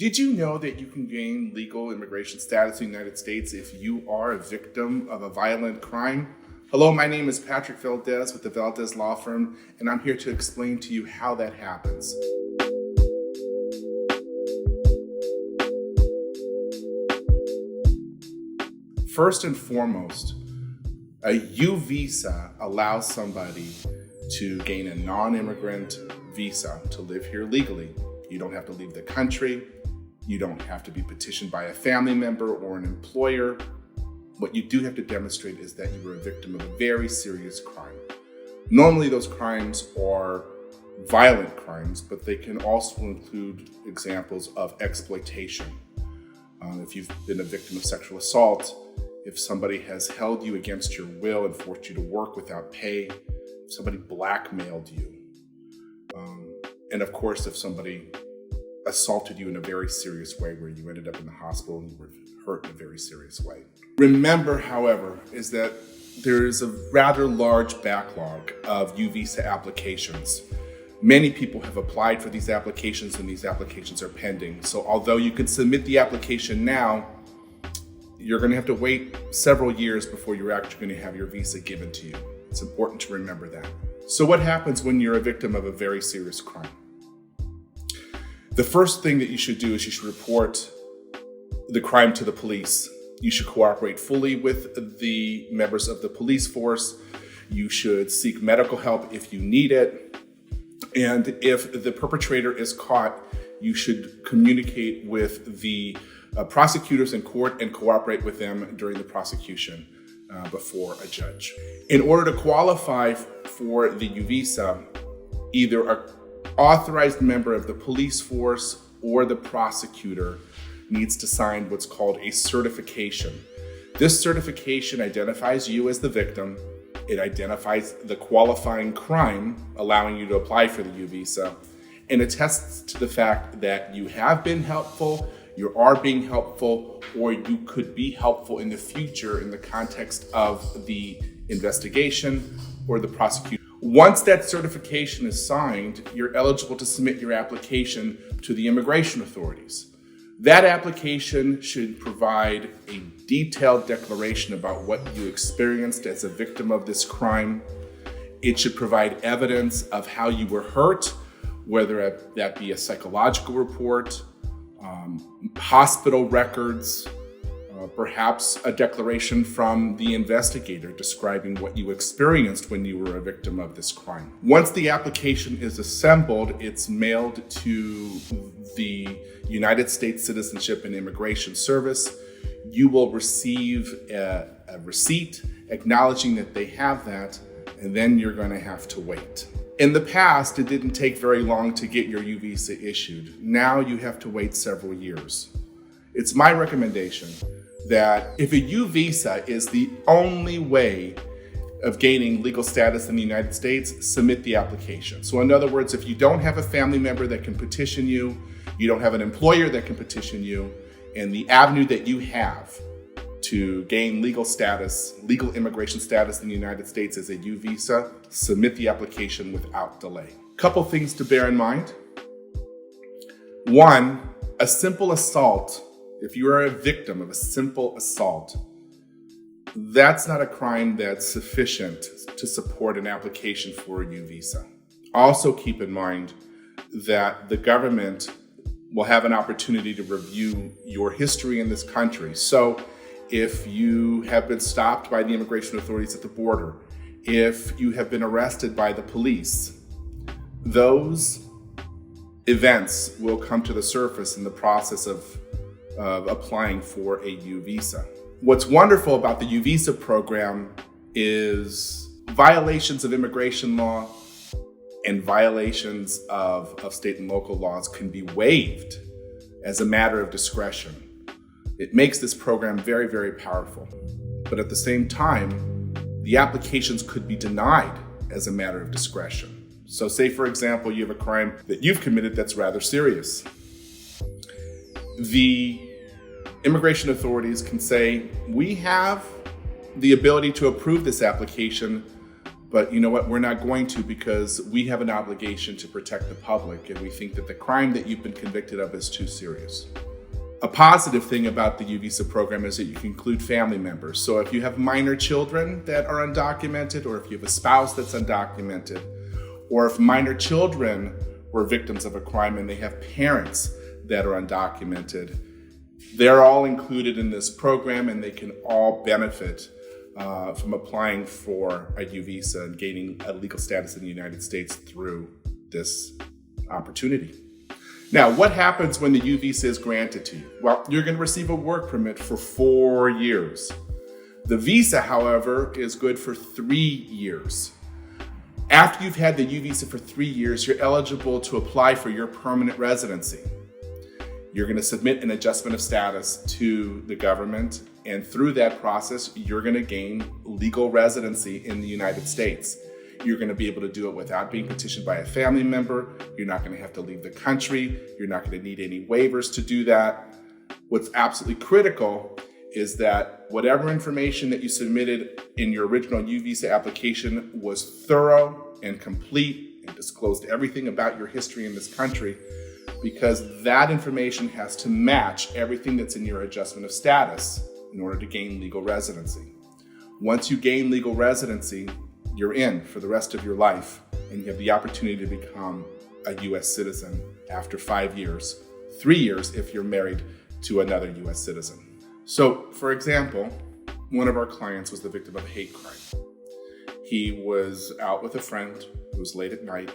Did you know that you can gain legal immigration status in the United States if you are a victim of a violent crime? Hello, my name is Patrick Valdez with the Valdez Law Firm, and I'm here to explain to you how that happens. First and foremost, a U visa allows somebody to gain a non-immigrant visa to live here legally. You don't have to leave the country. You don't have to be petitioned by a family member or an employer. What you do have to demonstrate is that you were a victim of a very serious crime. Normally those crimes are violent crimes, but they can also include examples of exploitation. If you've been a victim of sexual assault, if somebody has held you against your will and forced you to work without pay, if somebody blackmailed you, and of course, if somebody assaulted you in a very serious way where you ended up in the hospital and you were hurt in a very serious way. Remember, however, is that there is a rather large backlog of U visa applications. Many people have applied for these applications and these applications are pending. So although you can submit the application now, you're going to have to wait several years before you're actually going to have your visa given to you. It's important to remember that. So what happens when you're a victim of a very serious crime? The first thing that you should do is you should report the crime to the police. You should cooperate fully with the members of the police force. You should seek medical help if you need it. And if the perpetrator is caught, you should communicate with the prosecutors in court and cooperate with them during the prosecution before a judge. In order to qualify for the U visa, either an authorized member of the police force or the prosecutor needs to sign what's called a certification. This certification identifies you as the victim. It identifies the qualifying crime, allowing you to apply for the U visa, and attests to the fact that you have been helpful, you are being helpful, or you could be helpful in the future in the context of the investigation or the prosecution. Once that certification is signed, you're eligible to submit your application to the immigration authorities. That application should provide a detailed declaration about what you experienced as a victim of this crime. It should provide evidence of how you were hurt, whether that be a psychological report, hospital records, perhaps a declaration from the investigator describing what you experienced when you were a victim of this crime. Once the application is assembled, it's mailed to the United States Citizenship and Immigration Service. You will receive a receipt acknowledging that they have that, and then you're going to have to wait. In the past, it didn't take very long to get your U visa issued. Now you have to wait several years. It's my recommendation that if a U visa is the only way of gaining legal status in the United States, submit the application. So in other words, if you don't have a family member that can petition you, you don't have an employer that can petition you, and the avenue that you have to gain legal status, legal immigration status in the United States is a U visa, submit the application without delay. Couple things to bear in mind. One, a simple assault. If you are a victim of a simple assault, that's not a crime that's sufficient to support an application for a U visa. Also keep in mind that the government will have an opportunity to review your history in this country. So if you have been stopped by the immigration authorities at the border, if you have been arrested by the police, those events will come to the surface in the process of applying for a U visa. What's wonderful about the U visa program is violations of immigration law and violations of state and local laws can be waived as a matter of discretion. It makes this program very, very powerful. But at the same time, the applications could be denied as a matter of discretion. So say, for example, you have a crime that you've committed that's rather serious. The immigration authorities can say, we have the ability to approve this application, But you know what? We're not going to, because we have an obligation to protect the public, and we think that the crime that you've been convicted of is too serious. A positive thing about the U visa program is that you can include family members. So if you have minor children that are undocumented, or if you have a spouse that's undocumented, or if minor children were victims of a crime and they have parents that are undocumented, they're all included in this program, and they can all benefit from applying for a U visa and gaining a legal status in the United States through this opportunity. Now, what happens when the U visa is granted to you? Well, you're going to receive a work permit for 4 years. The visa, however, is good for 3 years. After you've had the U visa for 3 years, you're eligible to apply for your permanent residency. You're going to submit an adjustment of status to the government, and through that process, you're going to gain legal residency in the United States. You're going to be able to do it without being petitioned by a family member. You're not going to have to leave the country. You're not going to need any waivers to do that. What's absolutely critical is that whatever information that you submitted in your original U visa application was thorough and complete and disclosed everything about your history in this country, because that information has to match everything that's in your adjustment of status in order to gain legal residency. Once you gain legal residency, you're in for the rest of your life, and you have the opportunity to become a U.S. citizen after 5 years, 3 years if you're married to another U.S. citizen. So, for example, one of our clients was the victim of a hate crime. He was out with a friend. It was late at night,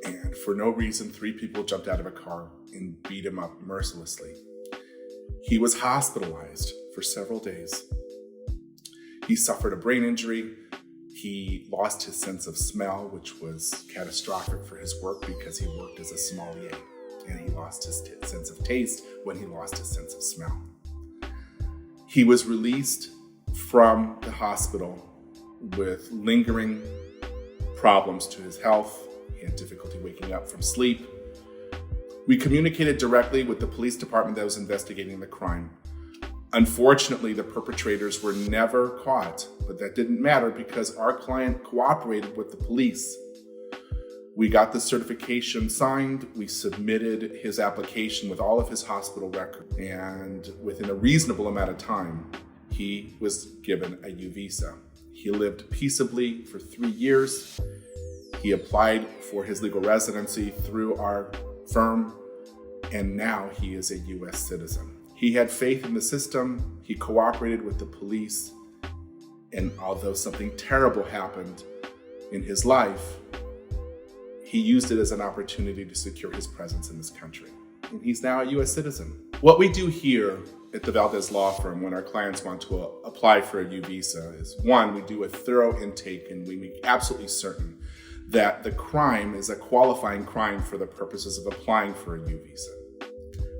and for no reason, 3 people jumped out of a car and beat him up mercilessly. He was hospitalized for several days. He suffered a brain injury. He lost his sense of smell, which was catastrophic for his work because he worked as a sommelier. And he lost his sense of taste when he lost his sense of smell. He was released from the hospital with lingering problems to his health. He had difficulty waking up from sleep. We communicated directly with the police department that was investigating the crime. Unfortunately, the perpetrators were never caught, but that didn't matter because our client cooperated with the police. We got the certification signed, we submitted his application with all of his hospital records, and within a reasonable amount of time, he was given a U visa. He lived peaceably for 3 years. He applied for his legal residency through our firm, and now he is a U.S. citizen. He had faith in the system, he cooperated with the police, and although something terrible happened in his life, he used it as an opportunity to secure his presence in this country. And he's now a U.S. citizen. What we do here at the Valdez Law Firm when our clients want to apply for a U visa is, 1, we do a thorough intake and we make absolutely certain that the crime is a qualifying crime for the purposes of applying for a U visa.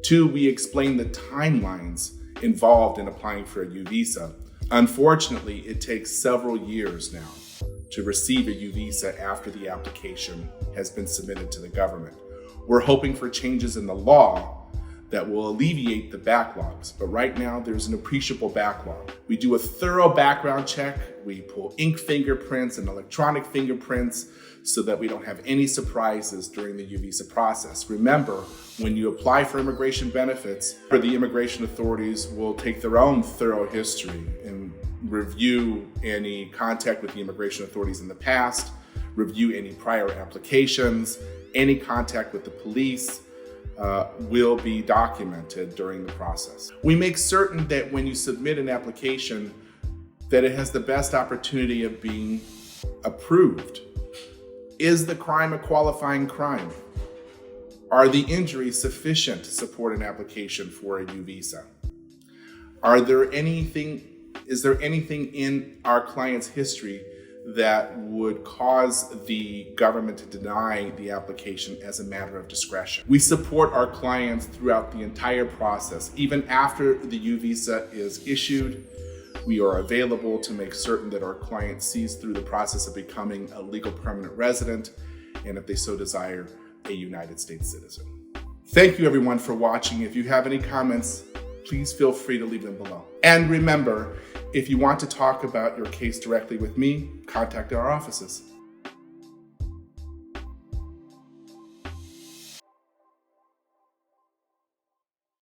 2, we explain the timelines involved in applying for a U visa. Unfortunately, it takes several years now to receive a U visa after the application has been submitted to the government. We're hoping for changes in the law that will alleviate the backlogs, but right now there's an appreciable backlog. We do a thorough background check. We pull ink fingerprints and electronic fingerprints so that we don't have any surprises during the U visa process. Remember, when you apply for immigration benefits, the immigration authorities will take their own thorough history and review any contact with the immigration authorities in the past, review any prior applications, any contact with the police will be documented during the process. We make certain that when you submit an application, that it has the best opportunity of being approved. Is the crime a qualifying crime? Are the injuries sufficient to support an application for a U visa? Is there anything in our client's history that would cause the government to deny the application as a matter of discretion? We support our clients throughout the entire process. Even after the U visa is issued, we are available to make certain that our client sees through the process of becoming a legal permanent resident, and if they so desire, a United States citizen. Thank you everyone for watching. If you have any comments, please feel free to leave them below. And remember, If you want to talk about your case directly with me, contact our offices.